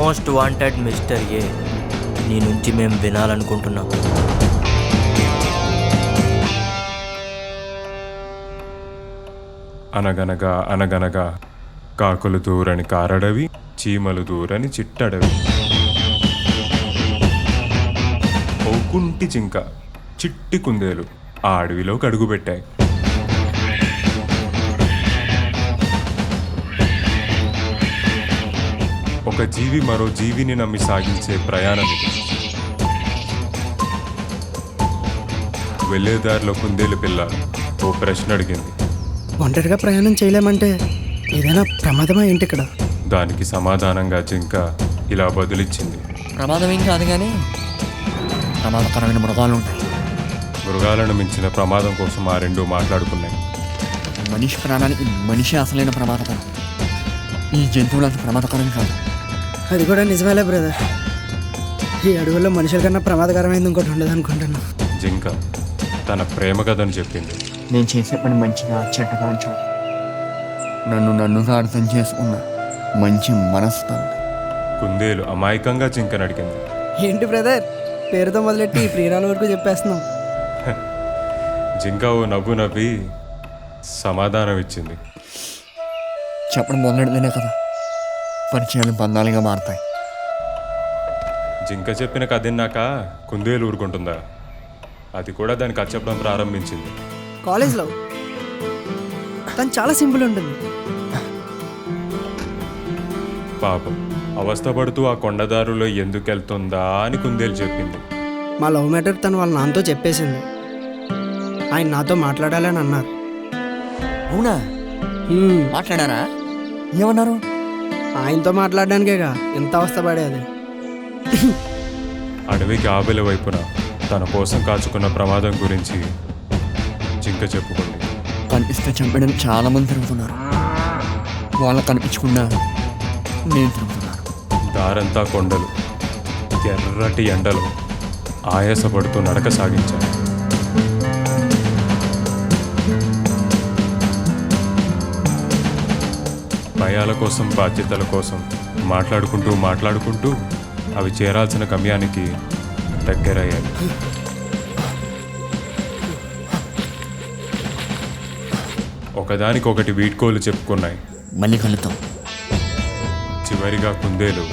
Most wanted mister ఏ నీ నుంచి మేము వినాలనుకుంటున్నాం. అనగనగా అనగనగా కాకులు దూరని కారడవి, చీమలు దూరని చిట్టడవి. ఓ కుంటి జింక, చిట్టి కుందేలు ఆ అడవిలోకి అడుగుపెట్టాయి. ఒక జీవి మరో జీవిని నమ్మి సాగించే ప్రయాణం ఇది. వెళ్ళేదారిలో కుందేలు పిల్ల ఓ ప్రశ్న అడిగింది. ఒంటరిగా ప్రయాణం చేయలేమంటే ఏదైనా ప్రమాదమా ఏంటి ఇక్కడ? దానికి సమాధానంగా జింక ఇలా బదులిచ్చింది. ప్రమాదం ఏం కాదు కానీ ప్రమాదకరమైన మృగాలు ఉంటాయి. మృగాలను మించిన ప్రమాదం కోసం ఆ రెండు మాట్లాడుకున్నాయి. మనిషి ప్రాణానికి మనిషి అసలైన ప్రమాదకరం. ఈ జంతువులు అంత ప్రమాదకరం కాదు. అది కూడా నిజమేలే బ్రదర్. ఈ అడవుల్లో మనుషుల కన్నా ప్రమాదకరమైంది ఇంకోటి ఉండదు అనుకుంటున్నా. జింక తన ప్రేమ కథను చెప్పింది. నేను చేసే పని మంచిగా చెడ్డగా ఉంచాను. నన్నుగా అర్థం చేసుకున్న మంచి మనసుతో. కుందేలు అమాయకంగా జింకను అడిగింది. ఏంటి బ్రదర్, పేరుతో మొదలెట్టి ఈ ప్రియురాల వరకు చెప్పేస్తున్నాం. జింక ఓ నవ్వు నవ్వి సమాధానం ఇచ్చింది. చెప్పడం మొదలెడితేనే కదా పరిచయాలు బంధాలుగా మారుతాయి. జింక చెప్పిన కథ విన్నాక కుందేలు ఊరుకుంటుందా? అది కూడా దానికి కథ చెప్పడం ప్రారంభించింది. కాలేజ్లో తను చాలా సింపుల్ ఉంటుంది. పాపం అవస్థపడుతూ ఆ కొండదారులో ఎందుకు వెళ్తుందా అని కుందేలు చెప్పింది. మా లవ్ మ్యాటర్ తను వాళ్ళ నాన్నతో చెప్పేసింది. ఆయన నాతో మాట్లాడాలని అన్నారు. అవునా? మాట్లాడారా? ఏమన్నారు? ఆయనతో మాట్లాడడానికేగా ఎంత అవస్థ పడేది. అడవికి ఆబెల వైపున తన కోసం కాచుకున్న ప్రమాదం గురించి జింక చెప్పుకుంది. కనిపిస్తే చంపడానికి చాలా మంది తిరుగుతున్నారు. వాళ్ళకి కనిపించకుండా నేను తిరుగుతున్నాను. దారంతా కొండలు, ఎర్రటి ఎండలు ఆయాసపడుతూ నడక సాగించాను. భయాల కోసం, బాధ్యతల కోసం మాట్లాడుకుంటూ అవి చేరాల్సిన గమ్యానికి దగ్గరయ్యాయి. ఒకదానికొకటి వీడ్కోలు చెప్పుకున్నాయి. మళ్ళీ కలుద్దాం. చివరిగా కుందేలు,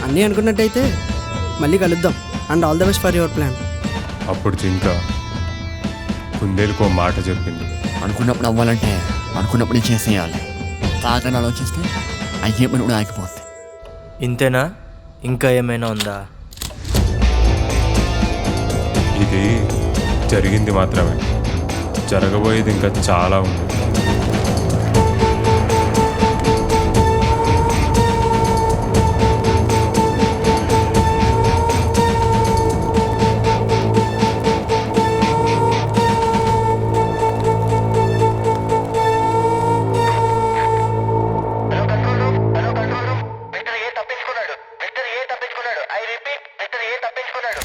అన్నీ అనుకున్నట్టయితే మళ్ళీ కలుద్దాం and all the best for your plan. అప్పుడు జింక కుందేలుకో మాట చెప్పింది. అనుకున్నప్పుడు అవ్వాలంటే అనుకున్నప్పుడే చేసేయాలి. కాదని ఆలోచిస్తే అయ్యే పని కూడా ఆగిపోతుంది. ఇంతేనా? ఇంకా ఏమైనా ఉందా? ఇది జరిగింది మాత్రమే, జరగబోయేది ఇంకా చాలా ఉంది. మిస్టర్ ఏ తప్పించుకున్నాడు. ఐ రిపీట్, మిస్టర్ ఏ తప్పించుకున్నాడు.